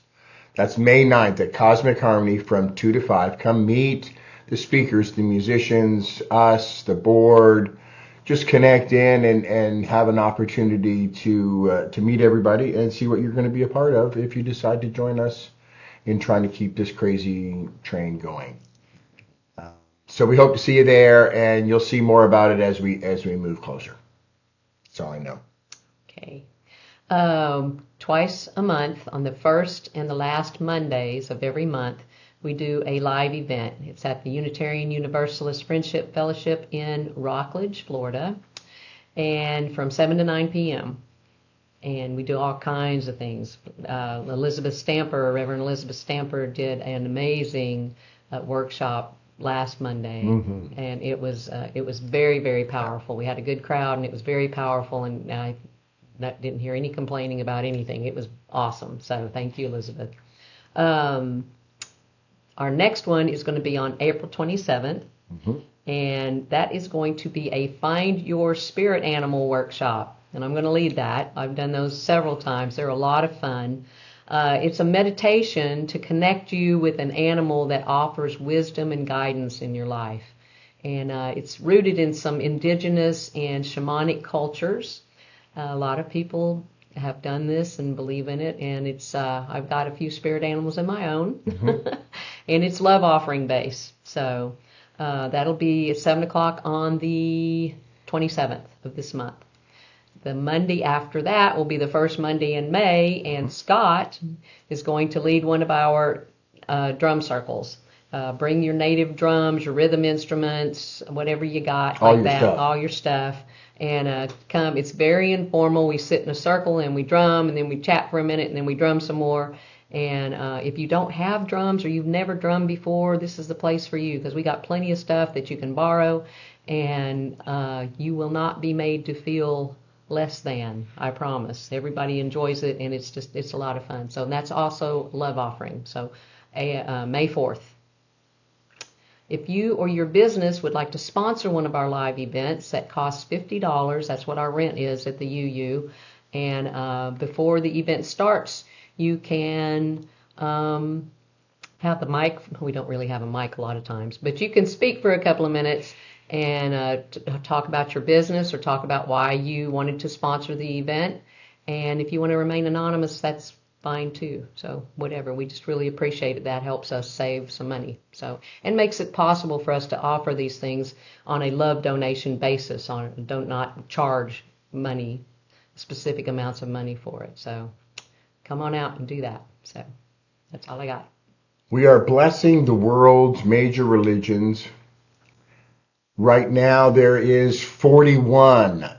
E: That's May 9th at Cosmic Harmony from 2 to 5. Come meet the speakers, the musicians, us, the board. Just connect in and have an opportunity to meet everybody and see what you're going to be a part of if you decide to join us in trying to keep this crazy train going. So we hope to see you there, and you'll see more about it as we move closer. That's all I know.
D: Okay. Twice a month, on the first and the last Mondays of every month, we do a live event. It's at the Unitarian Universalist Friendship Fellowship in Rockledge, Florida, and from 7 to 9 p.m. And we do all kinds of things. Elizabeth Stamper, Reverend Elizabeth Stamper, did an amazing workshop last Monday, and it was very, very powerful. We had a good crowd, and it was very powerful, and I didn't hear any complaining about anything. It was awesome. So thank you, Elizabeth. Our next one is going to be on April 27th, and that is going to be a Find Your Spirit Animal workshop. And I'm going to lead that. I've done those several times. They're a lot of fun. It's a meditation to connect you with an animal that offers wisdom and guidance in your life. And it's rooted in some indigenous and shamanic cultures. A lot of people have done this and believe in it. And it's I've got a few spirit animals of my own. And it's love offering based. So that'll be at 7 o'clock on the 27th of this month. The Monday after that will be the first Monday in May, and Scott is going to lead one of our drum circles. Bring your native drums, your rhythm instruments, whatever you got,
E: All
D: like
E: your
D: that,
E: stuff.
D: all your stuff. And come. It's very informal. We sit in a circle and we drum, and then we chat for a minute, and then we drum some more. And if you don't have drums or you've never drummed before, this is the place for you, because we got plenty of stuff that you can borrow, and you will not be made to feel less than, I promise. Everybody enjoys it, and it's a lot of fun. So that's also love offering. So May 4th. If you or your business would like to sponsor one of our live events, that costs $50. That's what our rent is at the UU. And before the event starts, you can have the mic. We don't really have a mic a lot of times, but you can speak for a couple of minutes and talk about your business or talk about why you wanted to sponsor the event. And if you want to remain anonymous, that's fine too. So whatever, we just really appreciate it. That helps us save some money. So, and makes it possible for us to offer these things on a love donation basis. Don't not charge money, specific amounts of money for it. So come on out and do that. So that's all I got.
E: We are blessing the world's major religions. Right now there is 41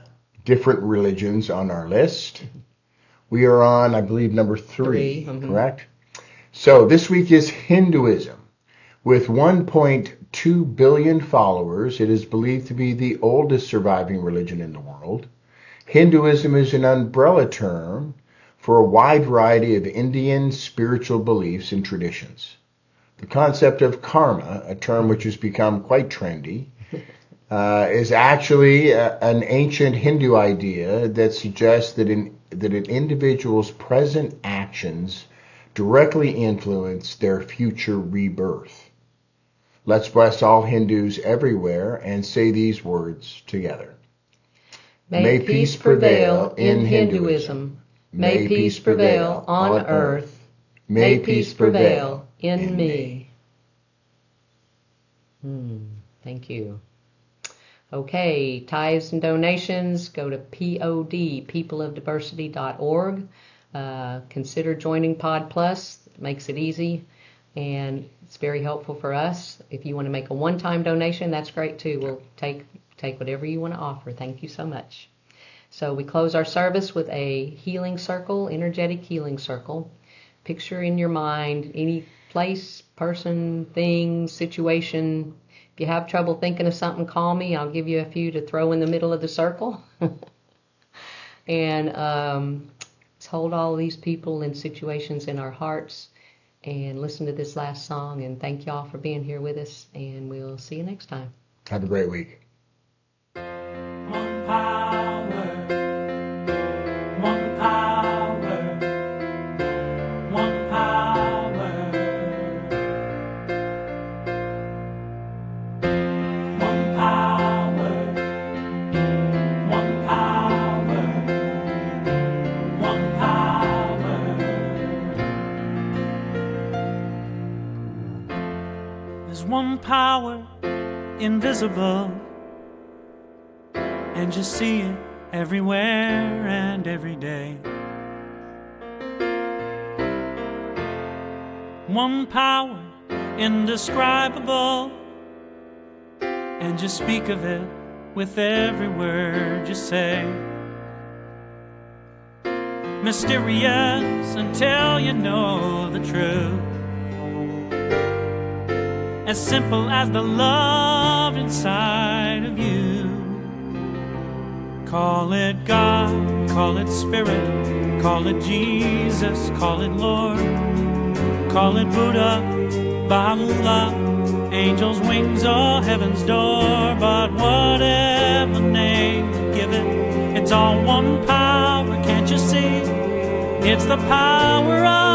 E: different religions on our list. We are on, I believe, number 3, correct? So this week is Hinduism. With 1.2 billion followers, it is believed to be the oldest surviving religion in the world. Hinduism is an umbrella term for a wide variety of Indian spiritual beliefs and traditions. The concept of karma, a term which has become quite trendy, is actually an ancient Hindu idea that suggests that an individual's present actions directly influence their future rebirth. Let's bless all Hindus everywhere and say these words together.
D: May peace prevail in Hinduism. May peace prevail on earth. May peace prevail in me. Thank you. Okay, tithes and donations, go to peopleofdiversity.org. Consider joining Pod Plus. It makes it easy, and it's very helpful for us. If you want to make a one-time donation, that's great too. We'll take whatever you want to offer. Thank you so much. So we close our service with a healing circle, energetic healing circle. Picture in your mind any place, person, thing, situation. If you have trouble thinking of something, call me. I'll give you a few to throw in the middle of the circle. And let's hold all these people and situations in our hearts and listen to this last song. And thank y'all for being here with us. And we'll see you next time.
E: Have a great week.
A: One power, one power, one power, one power, one power, one power. There's one power invisible, and you see it everywhere and every day. One power
M: indescribable, and just speak of it with every word you say. Mysterious until you know the truth, as simple as the love inside of you. Call it God, call it Spirit, call it Jesus, call it Lord, call it Buddha, Baha'u'llah, angels' wings or heaven's door. But whatever name you give it, it's all one power, can't you see? It's the power of